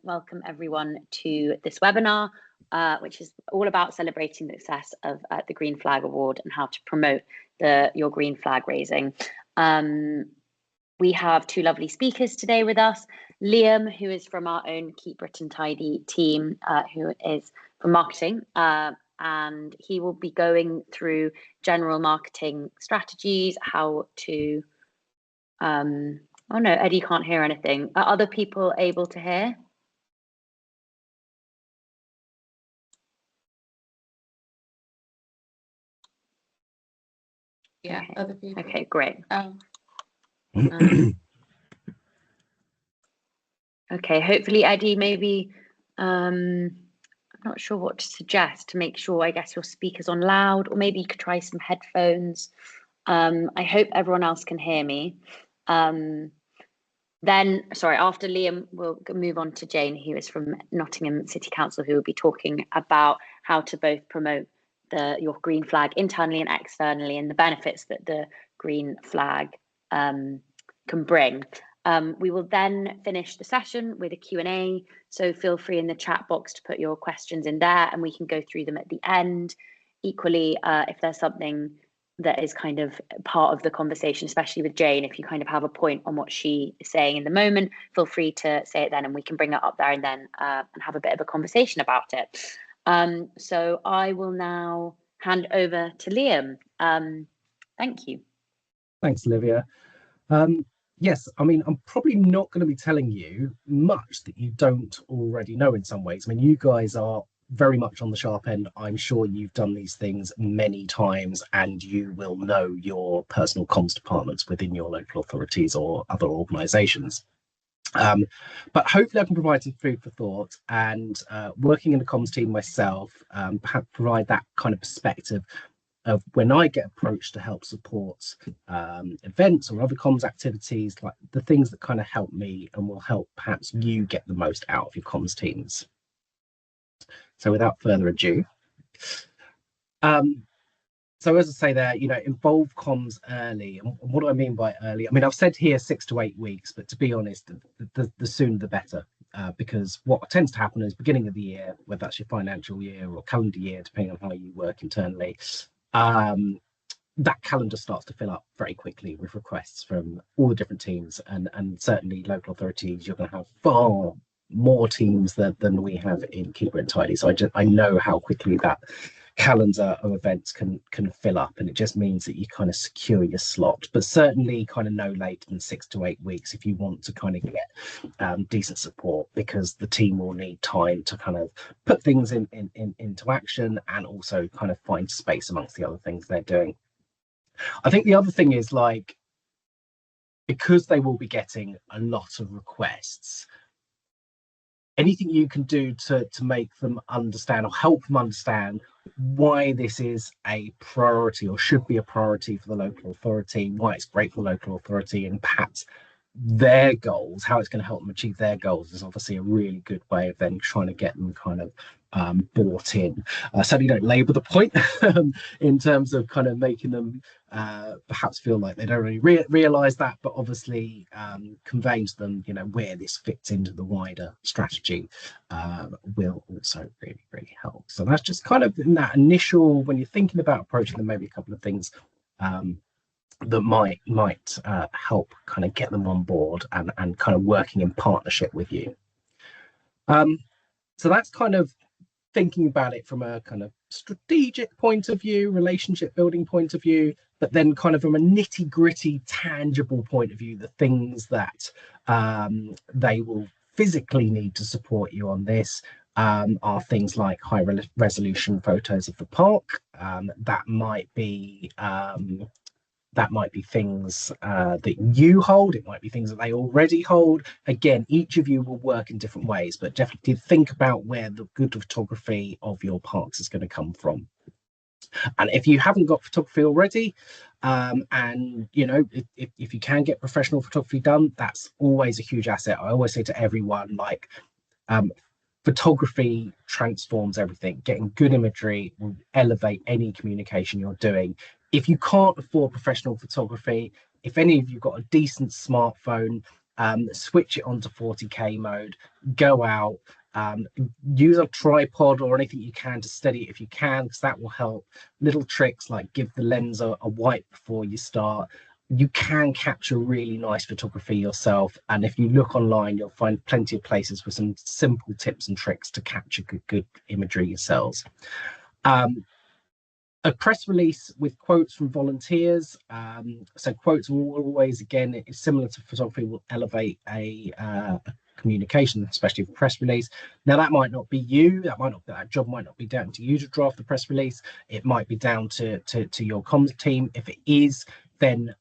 welcome everyone to this webinar, which is all about celebrating the success of the Green Flag Award and how to promote your green flag raising. We have two lovely speakers today with us. Liam, who is from our own Keep Britain Tidy team, who is from marketing, and he will be going through general marketing strategies, how to, oh no, Eddie can't hear anything. Are other people able to hear? Yeah, okay. Other people. Okay, great. Okay, hopefully Eddie, maybe, I'm not sure what to suggest to make sure, I guess, your speaker's on loud, or maybe you could try some headphones. I hope everyone else can hear me. Then, sorry, after Liam, we'll move on to Jane, who is from Nottingham City Council, who will be talking about how to both promote your green flag internally and externally, and the benefits that the green flag can bring. We will then finish the session with a Q&A, so feel free in the chat box to put your questions in there and we can go through them at the end. Equally, if there's something that is kind of part of the conversation, especially with Jane, if you kind of have a point on what she is saying in the moment, feel free to say it then and we can bring it up there and then and have a bit of a conversation about it. So I will now hand over to Liam. Thank you. Thanks, Olivia. Yes, I mean, I'm probably not going to be telling you much that you don't already know in some ways. I mean, you guys are very much on the sharp end. I'm sure you've done these things many times and you will know your personal comms departments within your local authorities or other organisations. But hopefully I can provide some food for thought, and working in the comms team myself, perhaps provide that kind of perspective of when I get approached to help support events or other comms activities, like the things that kind of help me and will help perhaps you get the most out of your comms teams. So without further ado, so as I say there, you know, involve comms early. And what do I mean by early? I mean, I've said here 6 to 8 weeks, but to be honest, the sooner the better. Because what tends to happen is beginning of the year, whether that's your financial year or calendar year, depending on how you work internally, that calendar starts to fill up very quickly with requests from all the different teams, and certainly local authorities. You're going to have far more teams than we have in Keep Britain Tidy. So I know how quickly that calendar of events can fill up, and it just means that you kind of secure your slot, but certainly kind of no later than 6 to 8 weeks if you want to kind of get decent support, because the team will need time to kind of put things into action and also kind of find space amongst the other things they're doing. I think the other thing is, like, because they will be getting a lot of requests, anything you can do to make them understand or help them understand why this is a priority or should be a priority for the local authority, why it's great for the local authority, and perhaps their goals, how it's going to help them achieve their goals, is obviously a really good way of then trying to get them kind of bought in. So you don't labour the point in terms of kind of making them perhaps feel like they don't really realise that, but obviously conveying to them, you know, where this fits into the wider strategy will also really help. So that's just kind of in that initial, when you're thinking about approaching them, maybe a couple of things that might help kind of get them on board and kind of working in partnership with you. So that's kind of thinking about it from a kind of strategic point of view, relationship building point of view, but then kind of from a nitty gritty, tangible point of view, the things that they will physically need to support you on this are things like high resolution photos of the park. That might be things that you hold. It might be things that they already hold. Again, each of you will work in different ways, but definitely think about where the good photography of your parks is going to come from. And if you haven't got photography already, and you know, if you can get professional photography done, that's always a huge asset. I always say to everyone, like, photography transforms everything. Getting good imagery will elevate any communication you're doing. If you can't afford professional photography, if any of you got a decent smartphone, switch it onto 40K mode, go out, use a tripod or anything you can to steady it if you can, because that will help. Little tricks like give the lens a wipe before you start. You can capture really nice photography yourself, and if you look online you'll find plenty of places with some simple tips and tricks to capture good imagery yourselves. A press release with quotes from volunteers. So quotes will always, again, it's similar to photography, will elevate a communication, especially for press release. Now that might not be you, that job might not be down to you to draft the press release. It might be down to your comms team. If it is, then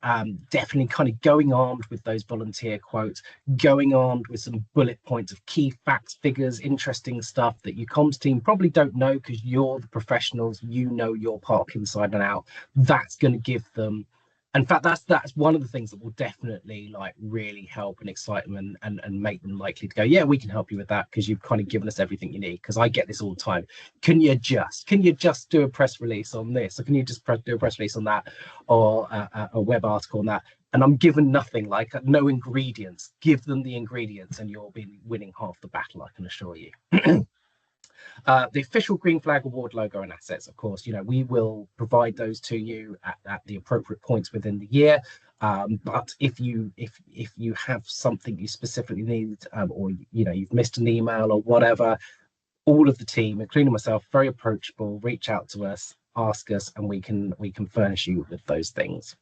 definitely kind of going armed with those volunteer quotes, going armed with some bullet points of key facts, figures, interesting stuff that your comms team probably don't know because you're the professionals, you know your park inside and out. That's going to give them, in fact, that's one of the things that will definitely like really help and excite them and make them likely to go, yeah, we can help you with that because you've kind of given us everything you need. Because I get this all the time. Can you just do a press release on this, or can you just do a press release on that, or a web article on that? And I'm given nothing, like no ingredients. Give them the ingredients and you'll be winning half the battle, I can assure you. The official Green Flag Award logo and assets, of course, we will provide those to you at the appropriate points within the year. But if you have something you specifically need, or you've missed an email or whatever, all of the team, including myself, very approachable. Reach out to us, ask us, and we can furnish you with those things.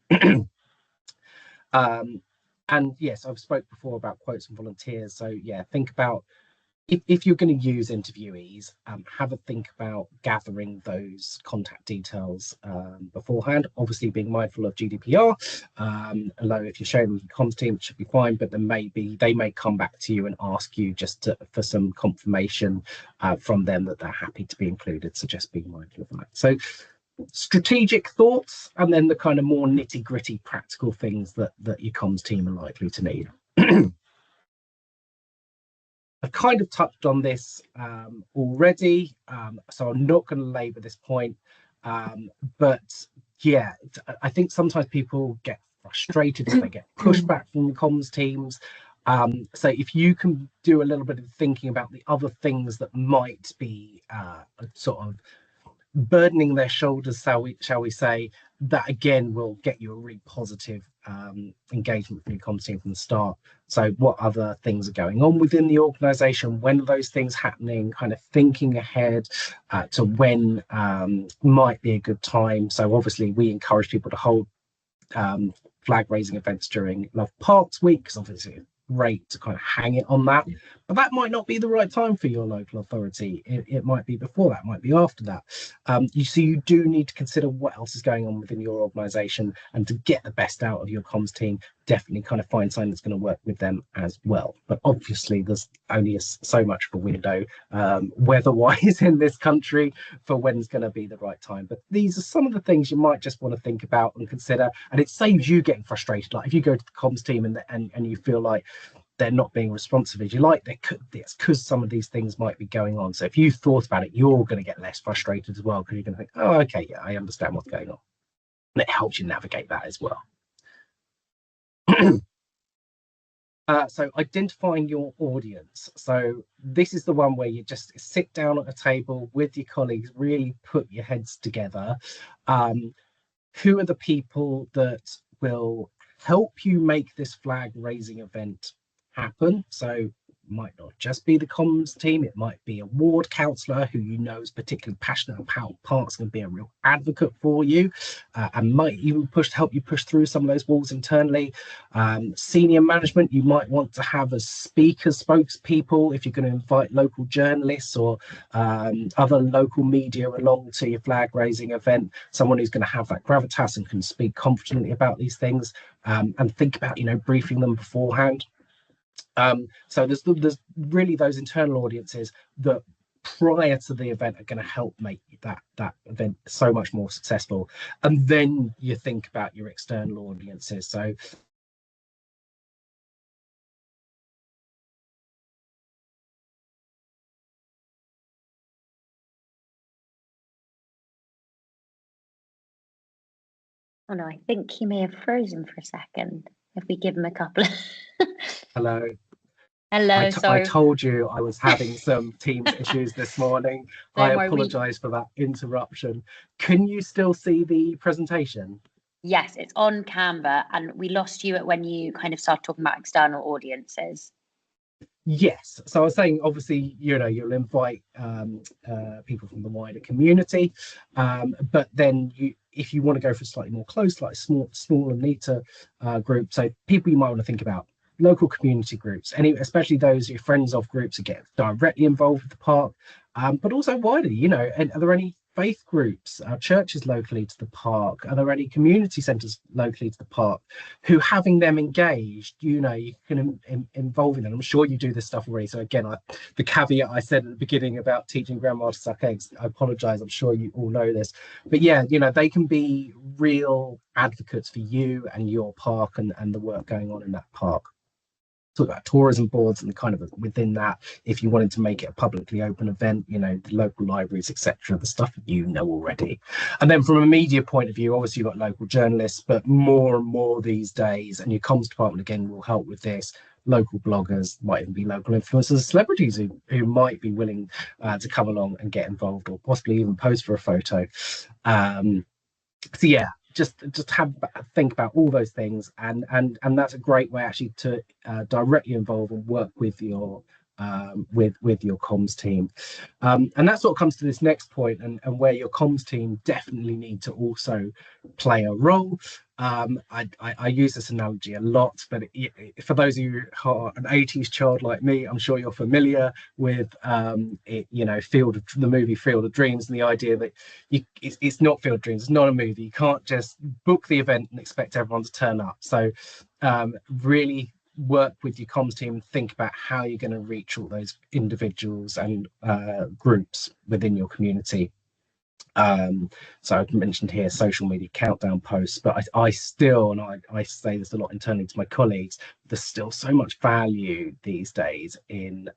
And yes, I've spoke before about quotes and volunteers. So yeah, think about, if you're going to use interviewees, have a think about gathering those contact details beforehand. Obviously, being mindful of GDPR. Although if you're showing them the comms team, it should be fine. But then they may come back to you and ask you for some confirmation from them that they're happy to be included. So just being mindful of that. So strategic thoughts, and then the kind of more nitty gritty practical things that your comms team are likely to need. I've kind of touched on this already, so I'm not going to labour this point. But yeah, I think sometimes people get frustrated if they get pushback from comms teams. So if you can do a little bit of thinking about the other things that might be sort of burdening their shoulders, shall we say, that again will get you a really positive engagement from your comms team from the start. So what other things are going on within the organization? When are those things happening? Kind of thinking ahead to when might be a good time. So obviously we encourage people to hold flag raising events during Love Parks Week, because obviously it's great to kind of hang it on that. But that might not be the right time for your local authority. It might be before that, might be after that. You do need to consider what else is going on within your organisation, and to get the best out of your comms team, definitely kind of find something that's going to work with them as well. But obviously there's only so much of a window weather-wise in this country for when's going to be the right time. But these are some of the things you might just want to think about and consider, and it saves you getting frustrated. Like if you go to the comms team and you feel like they're not being responsive as you like, it's because some of these things might be going on. So if you thought about it, you're going to get less frustrated as well, because you're going to think, oh, okay, yeah, I understand what's going on. And it helps you navigate that as well. So identifying your audience. So this is the one where you just sit down at a table with your colleagues, really put your heads together. Who are the people that will help you make this flag raising event happen? So it might not just be the comms team, it might be a ward councillor who you know is particularly passionate about parks, going to be a real advocate for you, and might even help you push through some of those walls internally. Senior management, you might want to have as speakers, spokespeople, if you're going to invite local journalists or other local media along to your flag raising event, someone who's going to have that gravitas and can speak confidently about these things, and think about briefing them beforehand. So there's really those internal audiences that prior to the event are going to help make that event so much more successful. And then you think about your external audiences. So oh no, I think he may have frozen for a second if we give him a couple of Hello. Hello, I sorry. told you I was having some Teams issues this morning. I Don't worry. apologize for that interruption. Can you still see the presentation? Yes, it's on Canva, and we lost you at when you kind of started talking about external audiences. Yes. So I was saying, obviously, you'll invite people from the wider community, but then if you want to go for slightly more close, like small and neater group, so people you might want to think about local community groups, especially those your friends of groups who get directly involved with the park, but also wider. And are there any faith groups, churches locally to the park? Are there any community centres locally to the park who, having them engaged, you can involve in them? I'm sure you do this stuff already. So again, the caveat I said at the beginning about teaching grandma to suck eggs, I apologise. I'm sure you all know this, but yeah, they can be real advocates for you and your park and the work going on in that park. Talk about tourism boards and kind of within that, if you wanted to make it a publicly open event, the local libraries, etc., the stuff that you know already. And then from a media point of view, obviously you've got local journalists, but more and more these days, and your comms department again will help with this, local bloggers, might even be local influencers, celebrities who might be willing to come along and get involved, or possibly even pose for a photo. So yeah, just think about all those things, and that's a great way actually to directly involve and work with your with your comms team, and that sort of comes to this next point, and where your comms team definitely need to also play a role. I use this analogy a lot, but for those of you who are an 80s child like me, I'm sure you're familiar with the movie Field of Dreams, and the idea that it's not Field of Dreams, it's not a movie. You can't just book the event and expect everyone to turn up. So really work with your comms team and think about how you're going to reach all those individuals and groups within your community. So I've mentioned here social media countdown posts, but I still, and I say this a lot internally to my colleagues, there's still so much value these days in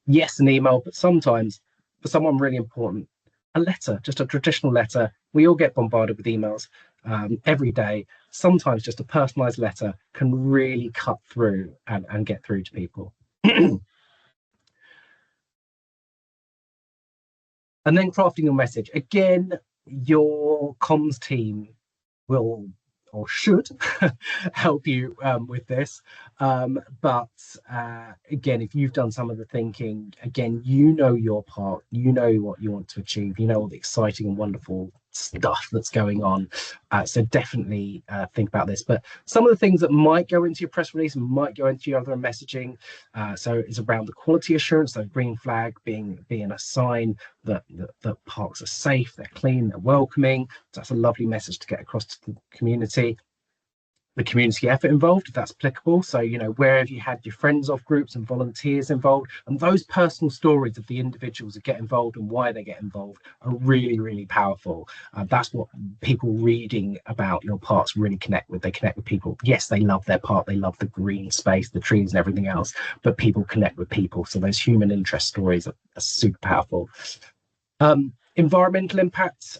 yes, an email, but sometimes for someone really important, a letter, just a traditional letter. We all get bombarded with emails every day. Sometimes just a personalized letter can really cut through and get through to people. And then crafting your message. Again, your comms team will or should help you with this. But again, if you've done some of the thinking, again, your part, what you want to achieve, all the exciting and wonderful stuff that's going on. So definitely think about this. But some of the things that might go into your press release and might go into your other messaging. So it's around the quality assurance, the green flag being a sign that parks are safe, they're clean, they're welcoming. So that's a lovely message to get across to the community. The community effort involved, if that's applicable. So, where have you had your friends of groups and volunteers involved, and those personal stories of the individuals that get involved and why they get involved are really, really powerful. That's what people reading about your parks really connect with. They connect with people. Yes, they love their park, they love the green space, the trees and everything else, but people connect with people. So those human interest stories are super powerful. Environmental impacts.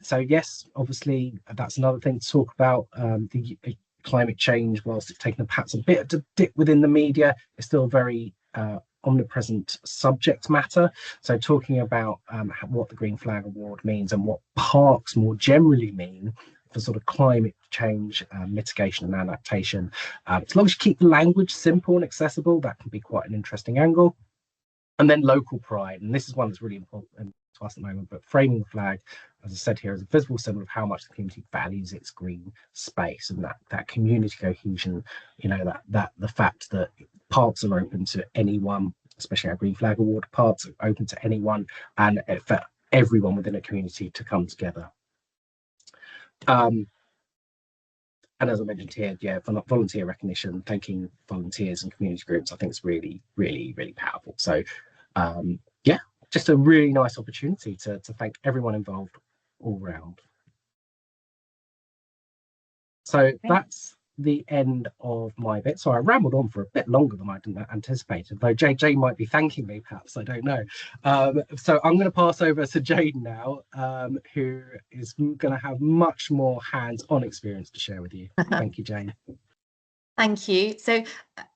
So yes, obviously that's another thing to talk about. The climate change, whilst it's taken perhaps a bit to dip within the media, it's still a very omnipresent subject matter. So talking about what the Green Flag Award means and what parks more generally mean for sort of climate change mitigation and adaptation. As long as you keep the language simple and accessible, that can be quite an interesting angle. And then local pride, and this is one that's really important to us at the moment, but framing the flag, as I said here, as a visible symbol of how much the community values its green space, and that community cohesion, that the fact that parks are open to anyone, especially our Green Flag Award parks are open to anyone, and for everyone within a community to come together. And as I mentioned here, volunteer recognition, thanking volunteers and community groups, I think is really, really, really powerful. So just a really nice opportunity to thank everyone involved all round. So that's the end of my bit. So I rambled on for a bit longer than I didn't anticipate, though JJ might be thanking me, perhaps, I don't know. So I'm going to pass over to Jane now, who is going to have much more hands-on experience to share with you. Thank you, Jane. Thank you. So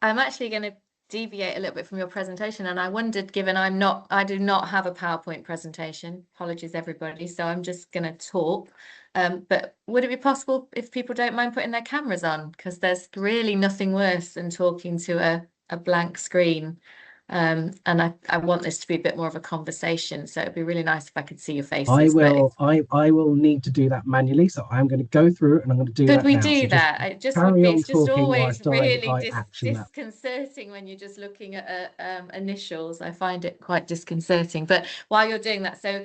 I'm actually going to deviate a little bit from your presentation, and I wondered, given I do not have a PowerPoint presentation, apologies everybody, so I'm just going to talk. But would it be possible if people don't mind putting their cameras on, because there's really nothing worse than talking to a blank screen. And I want this to be a bit more of a conversation, so it'd be really nice if I could see your faces. I will need to do that manually, so I'm going to go through and I'm going to do that now. Could we do that? It just would be, it's just always really disconcerting when you're just looking at initials. I find it quite disconcerting. But while you're doing that, so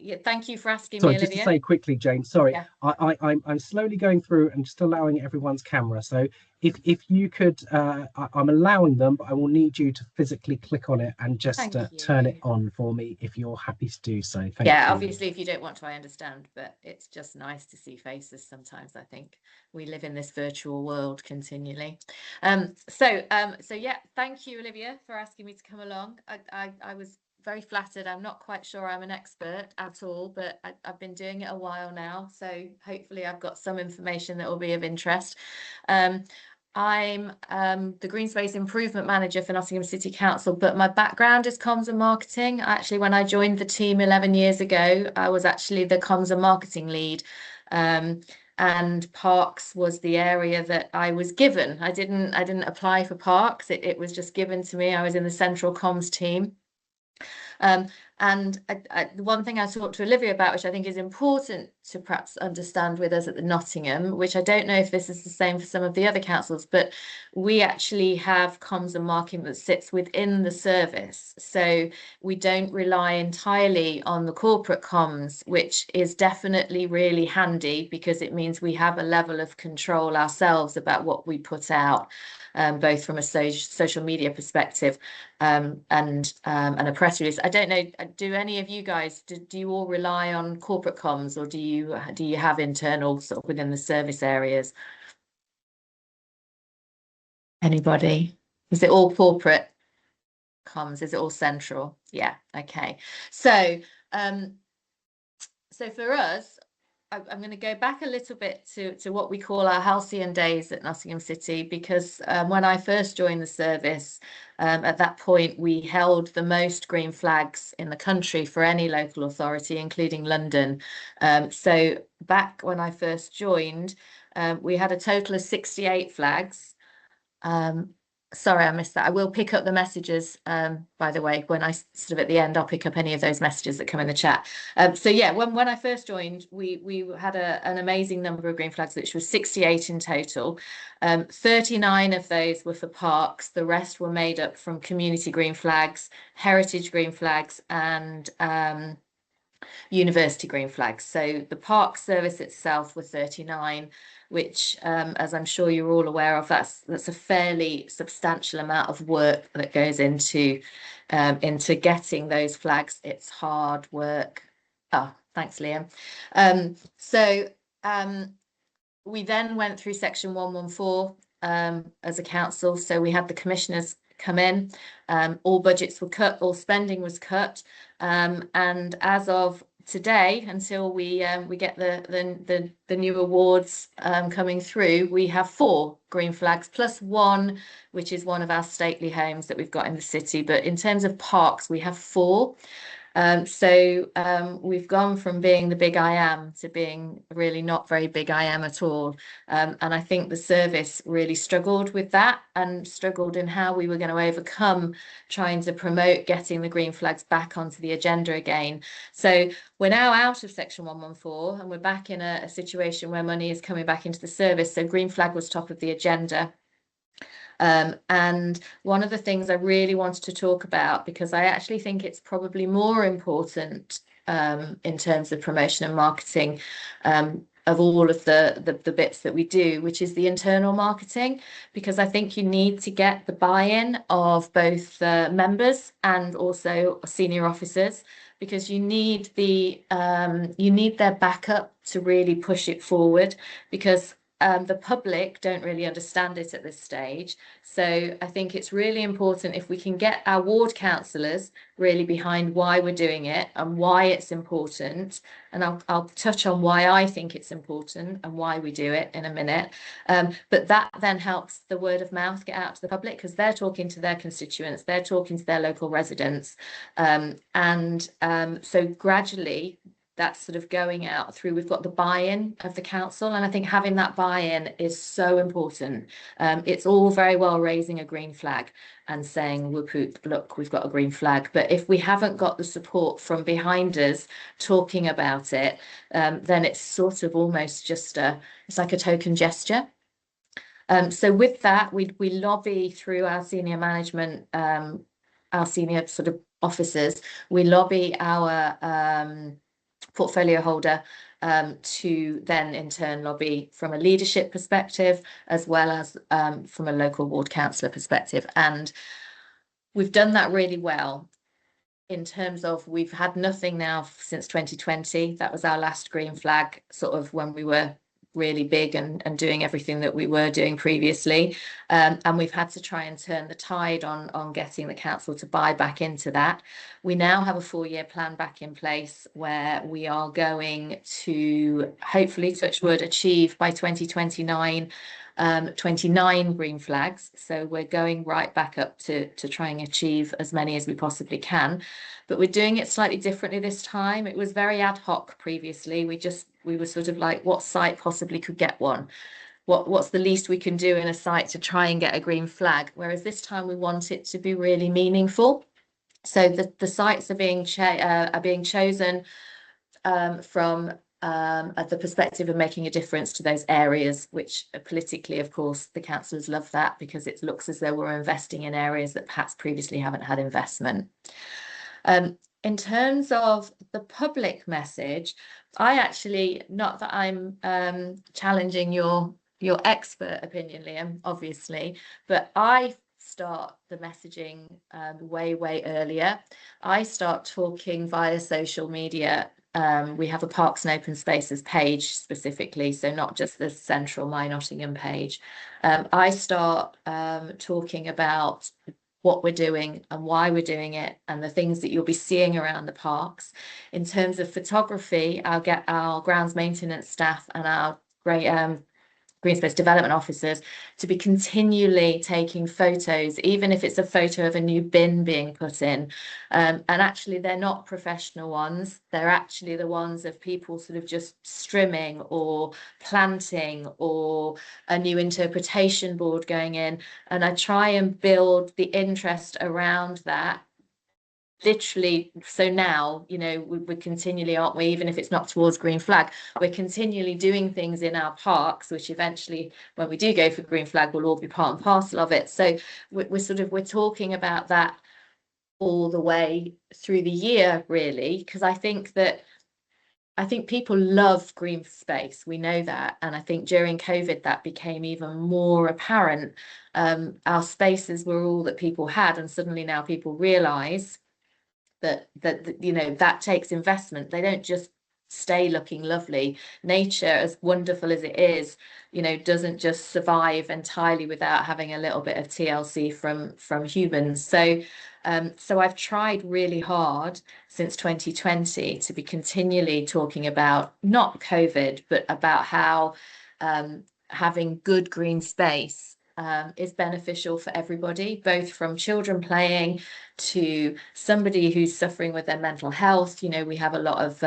yeah, thank you for asking me, Olivia. Just to say quickly, Jane, sorry, yeah. I'm slowly going through and just allowing everyone's camera. So if you could, I'm allowing them, but I will need you to physically click on it and just turn it on for me if you're happy to do so. Thank you. Obviously, if you don't want to, I understand, but it's just nice to see faces sometimes. I think we live in this virtual world continually. So yeah, thank you, Olivia, for asking me to come along. I was very flattered. I'm not quite sure I'm an expert at all, but I've been doing it a while now, so hopefully I've got some information that will be of interest. I'm the Green Space Improvement Manager for Nottingham City Council, but my background is comms and marketing. Actually, when I joined the team 11 years ago, I was actually the comms and marketing lead. And parks was the area that I was given. I didn't apply for parks. It was just given to me. I was in the central comms team. And the one thing I talked to Olivia about, which I think is important to perhaps understand with us at the Nottingham, which I don't know if this is the same for some of the other councils, but we actually have comms and marketing that sits within the service. So we don't rely entirely on the corporate comms, which is definitely really handy because it means we have a level of control ourselves about what we put out. Both from a social media perspective and a press release. I don't know, do any of you guys, do you all rely on corporate comms, or do you have internal sort of within the service areas? Anybody? Is it all corporate comms? Is it all central? Yeah, okay. So for us, I'm going to go back a little bit to what we call our halcyon days at Nottingham City, because when I first joined the service, at that point we held the most green flags in the country for any local authority, including London. So back when I first joined, we had a total of 68 flags. Sorry, I missed that. I will pick up the messages, by the way, when I sort of at the end, I'll pick up any of those messages that come in the chat. So yeah, when I first joined, we had an amazing number of green flags, which was 68 in total. 39 of those were for parks. The rest were made up from community green flags, heritage green flags, and university green flags. So the park service itself were 39, which, as I'm sure you're all aware of, that's a fairly substantial amount of work that goes into getting those flags. It's hard work. Oh, thanks, Liam. We then went through section 114 as a council. So we had the commissioners come in, all budgets were cut, all spending was cut, and as of today, until we get the new awards coming through, we have 4 green flags plus 1, which is one of our stately homes that we've got in the city. But in terms of parks, we have 4. We've gone from being the big I am to being really not very big I am at all. And I think the service really struggled with that, and struggled in how we were going to overcome trying to promote getting the green flags back onto the agenda again. So we're now out of section 114 and we're back in a situation where money is coming back into the service. So green flag was top of the agenda. And one of the things I really wanted to talk about, because I actually think it's probably more important in terms of promotion and marketing of all of the bits that we do, which is the internal marketing, because I think you need to get the buy-in of both members and also senior officers, because you need their backup to really push it forward. Because the public don't really understand it at this stage. So I think it's really important if we can get our ward councillors really behind why we're doing it and why it's important. And I'll touch on why I think it's important and why we do it in a minute. But that then helps the word of mouth get out to the public, because they're talking to their constituents, they're talking to their local residents. So gradually, that's sort of going out through, we've got the buy-in of the council, and I think having that buy-in is so important. It's all very well raising a green flag and saying, whoop, whoop, look, we've got a green flag, but if we haven't got the support from behind us talking about it, then it's sort of almost just it's like a token gesture. So with that, we lobby through our senior management, our senior sort of officers, we lobby our portfolio holder to then in turn lobby from a leadership perspective, as well as from a local ward councillor perspective. And we've done that really well in terms of, we've had nothing now since 2020. That was our last green flag, sort of when we were really big and doing everything that we were doing previously, and we've had to try and turn the tide on getting the council to buy back into that. We now have a 4-year plan back in place where we are going to hopefully, touch wood, achieve by 2029 29 green flags. So we're going right back up to try and achieve as many as we possibly can, but we're doing it slightly differently this time. It was very ad hoc previously. We were sort of like, what site possibly could get one? What's the least we can do in a site to try and get a green flag? Whereas this time we want it to be really meaningful. So the sites are being chosen from at the perspective of making a difference to those areas, which politically, of course, the councillors love that, because it looks as though we're investing in areas that perhaps previously haven't had investment. In terms of the public message, I actually, not that I'm challenging your expert opinion, Liam, obviously, but I start the messaging way earlier. I start talking via social media. We have a Parks and Open Spaces page specifically, so not just the central My Nottingham page. I start talking about what we're doing and why we're doing it, and the things that you'll be seeing around the parks. In terms of photography, I'll get our grounds maintenance staff and our great green space development officers to be continually taking photos, even if it's a photo of a new bin being put in. And actually, they're not professional ones. They're actually the ones of people sort of just strimming or planting, or a new interpretation board going in. And I try and build the interest around that. Literally, so now, you know, we're continually, aren't we, even if it's not towards green flag, we're continually doing things in our parks, which eventually, when we do go for green flag, will all be part and parcel of it. So we're talking about that all the way through the year, really, because I think people love green space. We know that. And I think during COVID, that became even more apparent. Our spaces were all that people had. And suddenly now people realise that you know, that takes investment. They don't just stay looking lovely. Nature, as wonderful as it is, you know, doesn't just survive entirely without having a little bit of TLC from humans. So I've tried really hard since 2020 to be continually talking about not COVID, but about how having good green space is beneficial for everybody, both from children playing to somebody who's suffering with their mental health. You know, we have a lot of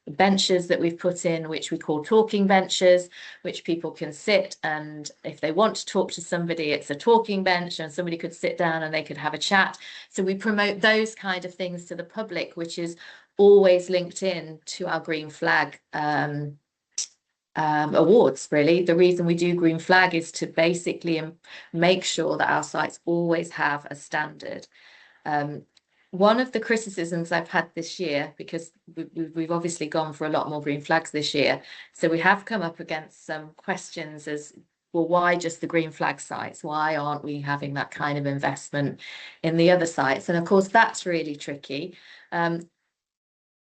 benches that we've put in, which we call talking benches, which people can sit, and if they want to talk to somebody, it's a talking bench, and somebody could sit down and they could have a chat. So we promote those kind of things to the public, which is always linked in to our green flag awards. Really, the reason we do green flag is to basically make sure that our sites always have a standard. One of the criticisms I've had this year, because we've obviously gone for a lot more green flags this year, so we have come up against some questions as, well, why just the green flag sites? Why aren't we having that kind of investment in the other sites? And of course, that's really tricky.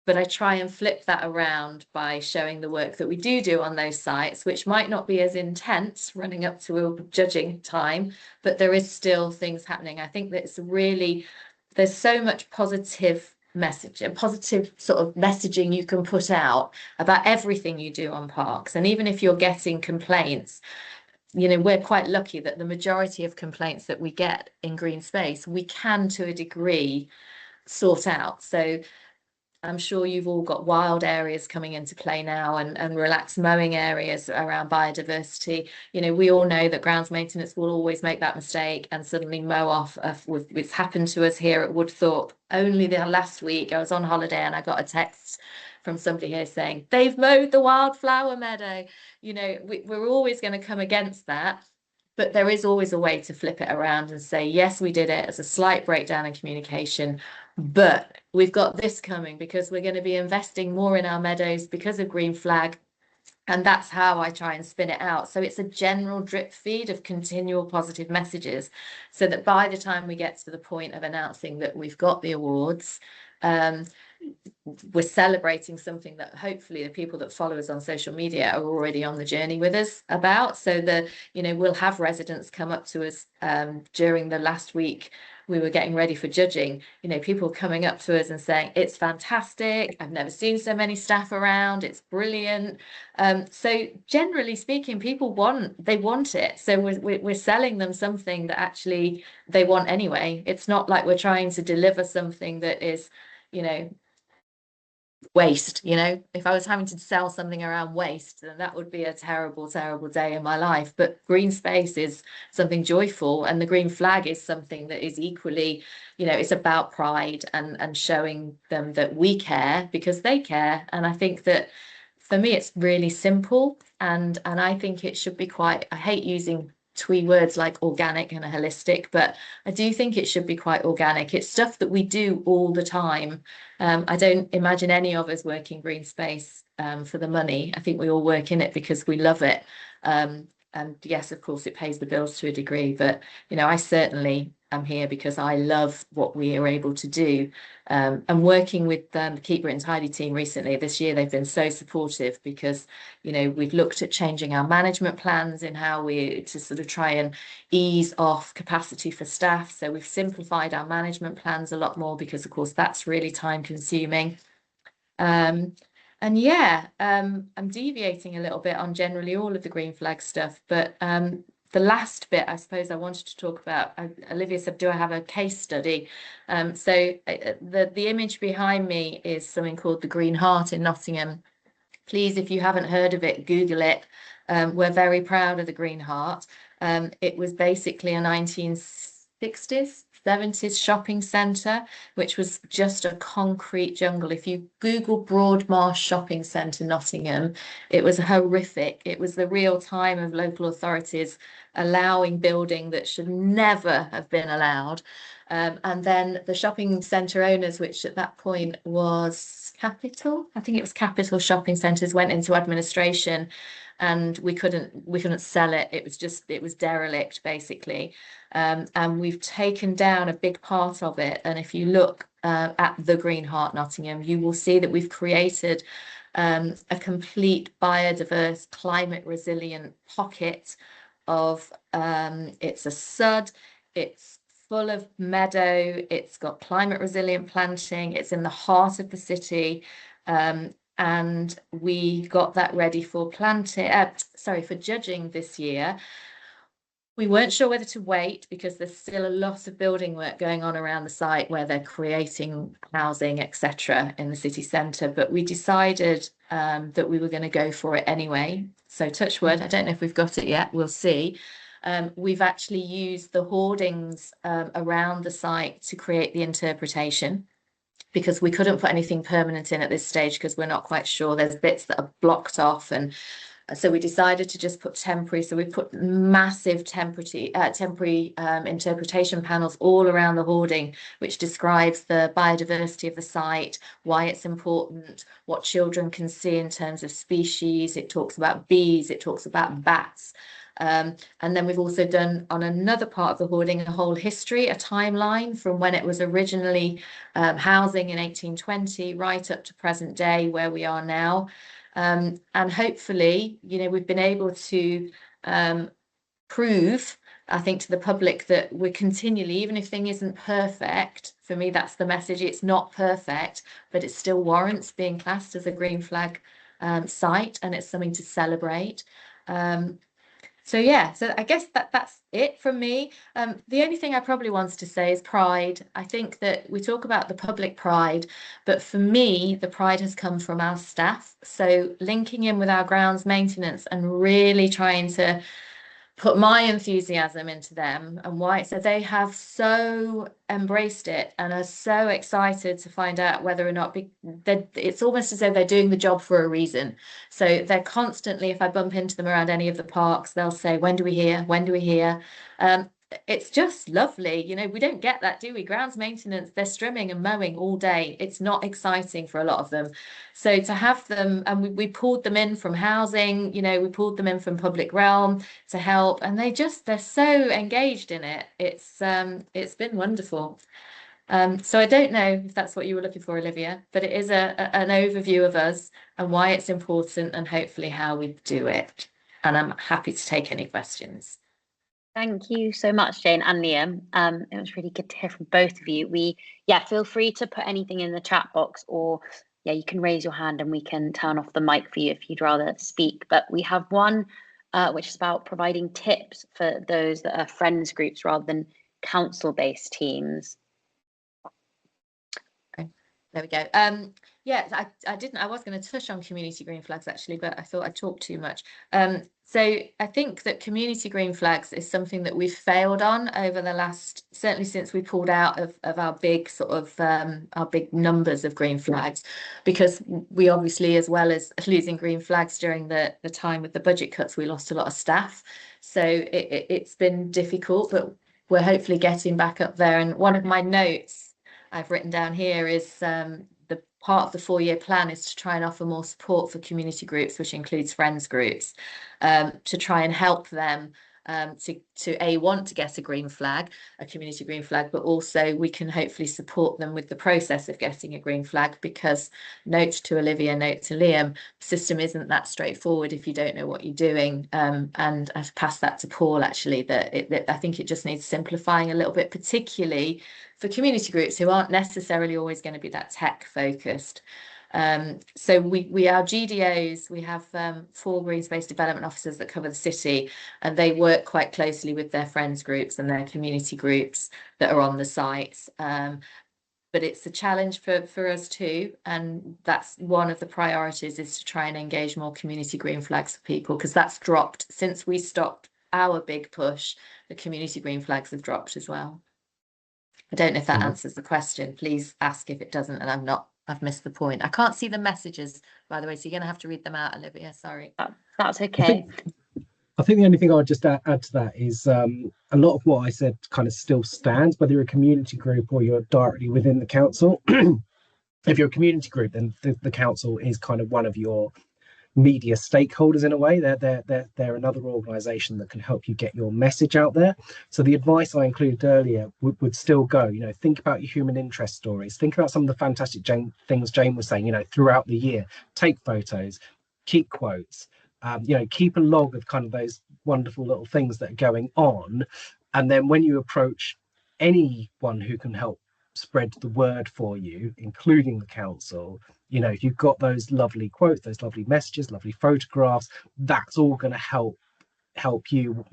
But I try and flip that around by showing the work that we do on those sites, which might not be as intense running up to judging time, but there is still things happening. I think that it's really, there's so much positive message and positive sort of messaging you can put out about everything you do on parks. And even if you're getting complaints, you know, we're quite lucky that the majority of complaints that we get in green space, we can to a degree sort out. So I'm sure you've all got wild areas coming into play now, and relaxed mowing areas around biodiversity. You know, we all know that grounds maintenance will always make that mistake and suddenly mow off. It's happened to us here at Woodthorpe. Only the last week I was on holiday and I got a text from somebody here saying they've mowed the wildflower meadow. You know, we're always going to come against that. But there is always a way to flip it around and say, yes, we did it as a slight breakdown in communication, but we've got this coming because we're going to be investing more in our meadows because of Green Flag. And that's how I try and spin it out. So it's a general drip feed of continual positive messages, so that by the time we get to the point of announcing that we've got the awards, we're celebrating something that hopefully the people that follow us on social media are already on the journey with us about. So you know, we'll have residents come up to us during the last week. We were getting ready for judging, you know, people coming up to us and saying, it's fantastic. I've never seen so many staff around. It's brilliant. So generally speaking, people want it. So we're selling them something that actually they want anyway. It's not like we're trying to deliver something that is, you know, waste. You know, if I was having to sell something around waste, then that would be a terrible day in my life. But green space is something joyful, and the Green Flag is something that is equally, you know, it's about pride and showing them that we care because they care. And I think that for me it's really simple, and I think it should be quite, I hate using twee words like organic and holistic, but I do think it should be quite organic. It's stuff that we do all the time. I don't imagine any of us working green space for the money. I think we all work in it because we love it. And yes, of course, it pays the bills to a degree, but you know, I certainly am here because I love what we are able to do. And working with the Keep Britain Tidy team recently, this year, they've been so supportive because, you know, we've looked at changing our management plans and how to sort of try and ease off capacity for staff. So we've simplified our management plans a lot more because, of course, that's really time consuming. And yeah, I'm deviating a little bit on generally all of the Green Flag stuff, but the last bit I suppose I wanted to talk about, Olivia said, do I have a case study? So the image behind me is something called the Green Heart in Nottingham. Please, if you haven't heard of it, Google it. We're very proud of the Green Heart. It was basically a 1960s, 70s shopping centre, which was just a concrete jungle. If you Google Broadmarsh Shopping Centre, Nottingham, it was horrific. It was the real time of local authorities allowing building that should never have been allowed. And then the shopping centre owners, which at that point was Capital, I think it was Capital Shopping Centres, went into administration, and we couldn't sell it. It was derelict basically. And we've taken down a big part of it. And if you look at the Green Heart Nottingham, you will see that we've created a complete biodiverse, climate resilient pocket of it's a sud, it's full of meadow, it's got climate resilient planting, it's in the heart of the city. And we got that ready for for judging this year. We weren't sure whether to wait because there's still a lot of building work going on around the site where they're creating housing, etc., in the city centre. But we decided that we were going to go for it anyway. So touch wood, I don't know if we've got it yet, we'll see. We've actually used the hoardings around the site to create the interpretation, because we couldn't put anything permanent in at this stage because we're not quite sure. There's bits that are blocked off, and so we decided to just put temporary. So we put massive temporary interpretation panels all around the hoarding, which describes the biodiversity of the site, why it's important, what children can see in terms of species. It talks about bees, it talks about bats. And then we've also done on another part of the hoarding a whole history, a timeline from when it was originally housing in 1820 right up to present day where we are now. And hopefully, you know, we've been able to prove, I think, to the public that we're continually, even if thing isn't perfect, for me that's the message, it's not perfect, but it still warrants being classed as a green flag site, and it's something to celebrate. So yeah, so I guess that's it from me. The only thing I probably wanted to say is pride. I think that we talk about the public pride, but for me, the pride has come from our staff. So linking in with our grounds maintenance and really trying to put my enthusiasm into them and why, so they have so embraced it and are so excited to find out whether or not it's almost as though they're doing the job for a reason. So they're constantly, if I bump into them around any of the parks, they'll say, when do we hear, when do we hear? It's just lovely. You know, we don't get that, do we? Grounds maintenance, they're strimming and mowing all day. It's not exciting for a lot of them. So to have them, and we pulled them in from housing, you know, we pulled them in from public realm to help, and they're so engaged in it. It's been wonderful. So I don't know if that's what you were looking for, Olivia, but it is an overview of us and why it's important and hopefully how we do it. And I'm happy to take any questions. Thank you so much, Jane and Liam. It was really good to hear from both of you. Feel free to put anything in the chat box, or you can raise your hand and we can turn off the mic for you if you'd rather speak. But we have one which is about providing tips for those that are friends groups rather than council-based teams. Okay, there we go. Yeah, I was going to touch on community green flags actually, but I thought I talked too much. So I think that community green flags is something that we've failed on over the last, certainly since we pulled out of our big sort of our big numbers of green flags, because we obviously, as well as losing green flags during the time with the budget cuts, we lost a lot of staff. So it's been difficult, but we're hopefully getting back up there. And one of my notes I've written down here is the part of the 4-year plan is to try and offer more support for community groups, which includes friends groups, to try and help them to want to get a green flag, a community green flag, but also we can hopefully support them with the process of getting a green flag, because note to Olivia, note to Liam, system isn't that straightforward if you don't know what you're doing. And I've passed that to Paul actually, that I think it just needs simplifying a little bit, particularly for community groups who aren't necessarily always going to be that tech focused. So we are GDOs, we have 4 green space development officers that cover the city, and they work quite closely with their friends groups and their community groups that are on the sites. But it's a challenge for us too, and that's one of the priorities, is to try and engage more community green flags for people, because that's dropped since we stopped our big push. The community green flags have dropped as well. I don't know if that answers the question. Please ask if it doesn't and I've missed the point. I can't see the messages, by the way, so you're going to have to read them out, Olivia. Sorry. That's okay. I think the only thing I would just add to that is a lot of what I said kind of still stands, whether you're a community group or you're directly within the council. If you're a community group, then the council is kind of one of your media stakeholders in a way. They're another organisation that can help you get your message out there. So the advice I included earlier would still go, you know, think about your human interest stories, think about some of the fantastic things Jane was saying, you know, throughout the year, take photos, keep quotes, you know, keep a log of kind of those wonderful little things that are going on. And then when you approach anyone who can help spread the word for you, including the council, you know, if you've got those lovely quotes, those lovely messages, lovely photographs, that's all going to help you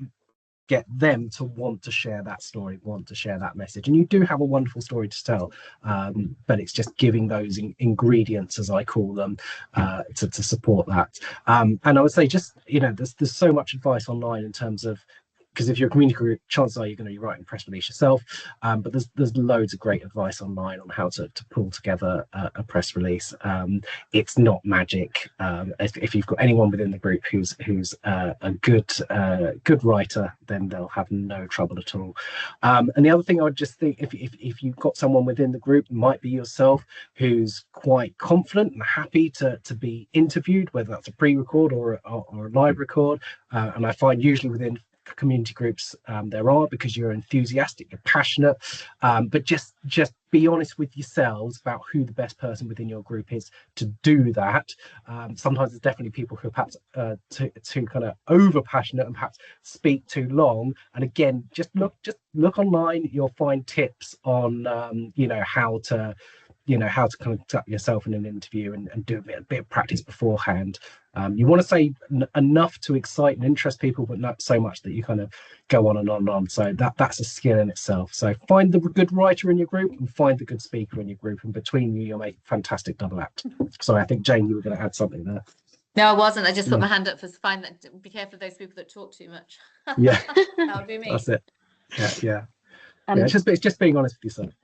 get them to want to share that story, want to share that message. And you do have a wonderful story to tell, but it's just giving those ingredients, as I call them, to support that. And I would say, just, you know, there's so much advice online in terms of because if you're a community group, chances are you're going to be writing a press release yourself. But there's loads of great advice online on how to pull together a press release. It's not magic. If you've got anyone within the group who's a good writer, then they'll have no trouble at all. And the other thing I would just think, if you've got someone within the group, might be yourself, who's quite confident and happy to be interviewed, whether that's a pre-record or a live record. And I find usually within community groups there are, because you're enthusiastic, you're passionate, but just be honest with yourselves about who the best person within your group is to do that. Sometimes there's definitely people who are perhaps too kind of over passionate and perhaps speak too long. And again, just look online. You'll find tips on how to kind of conduct yourself in an interview and do a bit of practice beforehand. You want to say enough to excite and interest people, but not so much that you kind of go on and on and on. So that's a skill in itself. So find the good writer in your group and find the good speaker in your group, and between you, you'll make a fantastic double act. So I think, Jane, you were going to add something there. No, I wasn't. I just put my hand up for find that. Be careful of those people that talk too much. Yeah, that would be me. That's it. Yeah. It's just being honest with yourself.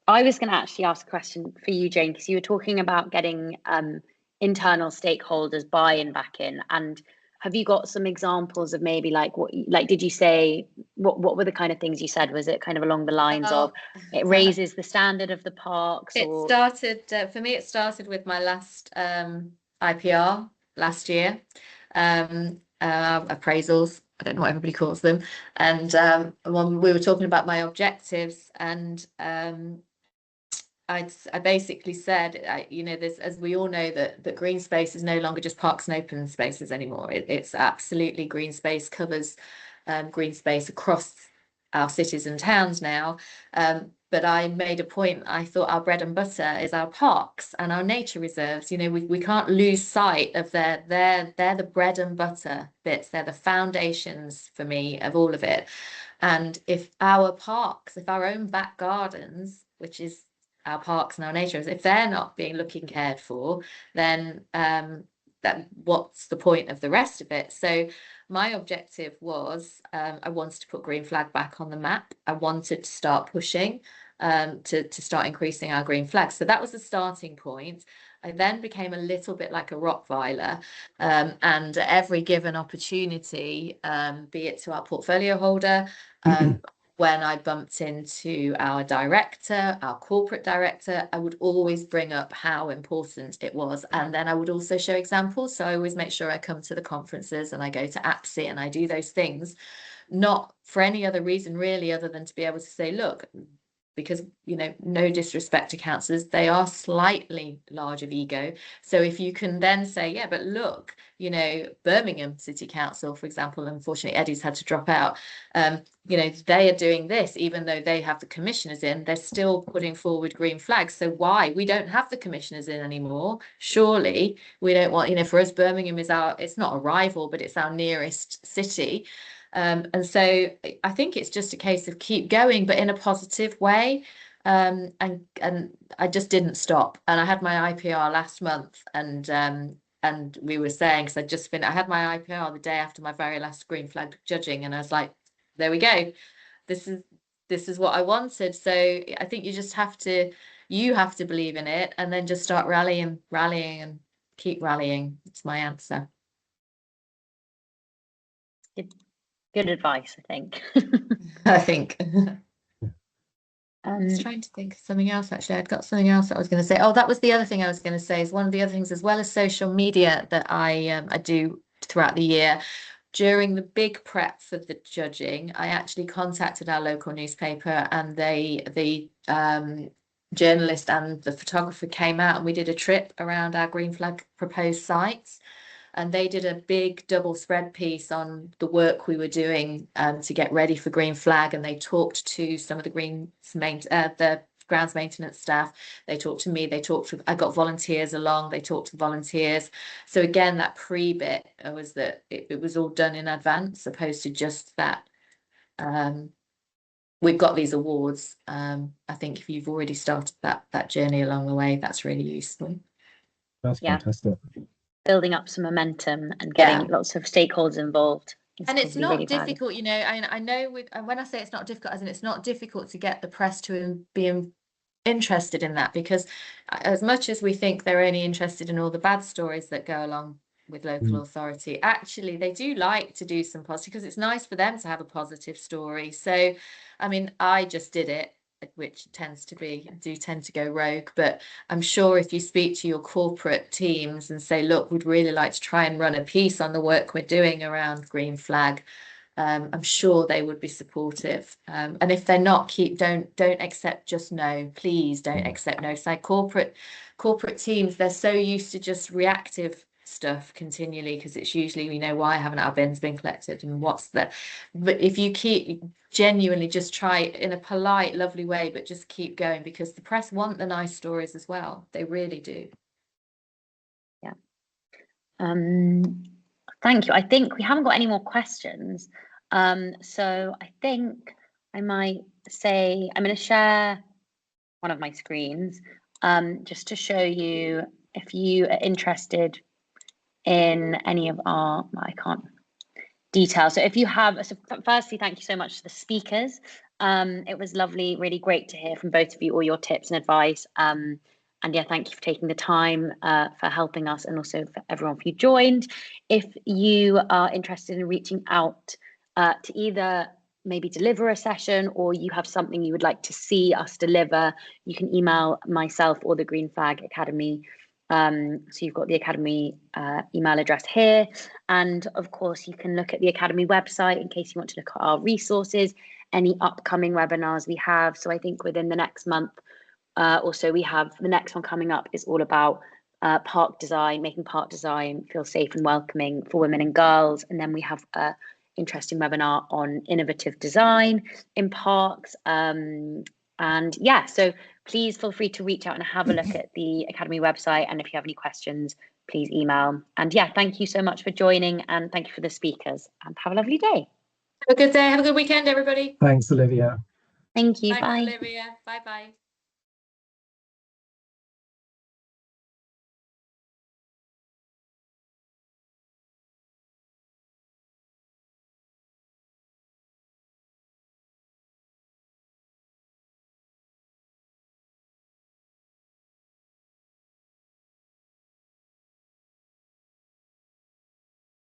I was going to actually ask a question for you, Jane, because you were talking about getting internal stakeholders buy-in back in, and have you got some examples of maybe did you say what were the kind of things you said? Was it kind of along the lines of it raises the standard of the parks? Started for me. It started with my last IPR last year, appraisals. I don't know what everybody calls them, and when we were talking about my objectives, and I basically said, there's, as we all know, that green space is no longer just parks and open spaces anymore. It's absolutely green space covers green space across our cities and towns now. But I made a point. I thought our bread and butter is our parks and our nature reserves. We can't lose sight of they're the bread and butter bits. They're the foundations for me of all of it. And if our parks, if our own back gardens, which is our parks and our nature, if they're not being looking cared for, then that what's the point of the rest of it? So my objective was I wanted to put Green Flag back on the map. I wanted to start pushing to start increasing our green flags. So that was the starting point. I then became a little bit like a Rottweiler, and every given opportunity, be it to our portfolio holder, when I bumped into our director, our corporate director, I would always bring up how important it was. And then I would also show examples. So I always make sure I come to the conferences and I go to APSI and I do those things, not for any other reason really, other than to be able to say, look, because, no disrespect to councillors, they are slightly large of ego. So if you can then say, yeah, but look, Birmingham City Council, for example, unfortunately, Eddie's had to drop out. They are doing this, even though they have the commissioners in, they're still putting forward green flags. So why? We don't have the commissioners in anymore. Surely we don't want, for us, Birmingham is it's not a rival, but it's our nearest city. And so I think it's just a case of keep going, but in a positive way. And I just didn't stop. And I had my IPR last month, and we were saying, because I had my IPR the day after my very last green flag judging, and I was like, there we go. This is what I wanted. So I think you have to believe in it, and then just start rallying and keep rallying. It's my answer. Good advice, I think. I think. I was trying to think of something else, actually. I'd got something else that I was going to say. Oh, that was the other thing I was going to say, is one of the other things, as well as social media, that I do throughout the year. During the big prep for the judging, I actually contacted our local newspaper, and the journalist and the photographer came out, and we did a trip around our green flag proposed sites. And they did a big double spread piece on the work we were doing to get ready for Green Flag. And they talked to some of the grounds maintenance staff. They talked to me. I got volunteers along. They talked to volunteers. So again, that pre-bit was that it was all done in advance, opposed to just that. We've got these awards. I think if you've already started that journey along the way, that's really useful. That's fantastic. Building up some momentum and getting lots of stakeholders involved. And it's probably not really valuable. difficult, you know, I know when I say it's not difficult, as in it's not difficult to get the press to be interested in that, because as much as we think they're only interested in all the bad stories that go along with local authority, actually they do like to do some positive, because it's nice for them to have a positive story. So I mean, I just did it, which tend to go rogue, but I'm sure if you speak to your corporate teams and say, look, we'd really like to try and run a piece on the work we're doing around green flag, I'm sure they would be supportive. And if they're not, don't accept just no. Please don't accept no. So corporate teams, they're so used to just reactive stuff continually, because it's usually, we know, why haven't our bins been collected and what's the, but if you keep genuinely just try in a polite, lovely way, but just keep going, because the press want the nice stories as well. They really do. Yeah. Thank you. I think we haven't got any more questions. So I think I might say, I'm going to share one of my screens just to show you, if you are interested in any of our, I can't detail. So if you have, so firstly, thank you so much to the speakers. It was lovely, really great to hear from both of you, all your tips and advice. And yeah, thank you for taking the time for helping us, and also for everyone who joined. If you are interested in reaching out to either maybe deliver a session, or you have something you would like to see us deliver, you can email myself or the Green Flag Academy. So you've got the Academy email address here. And of course, you can look at the Academy website in case you want to look at our resources, any upcoming webinars we have. So I think within the next month, also we have the next one coming up is all about park design, making park design feel safe and welcoming for women and girls. And then we have an interesting webinar on innovative design in parks. And yeah, so please feel free to reach out and have a look at the Academy website. And if you have any questions, please email. And yeah, thank you so much for joining, and thank you for the speakers, and have a lovely day. Have a good day. Have a good weekend, everybody. Thanks, Olivia. Thank you. Thanks, Bye. Olivia. Bye-bye.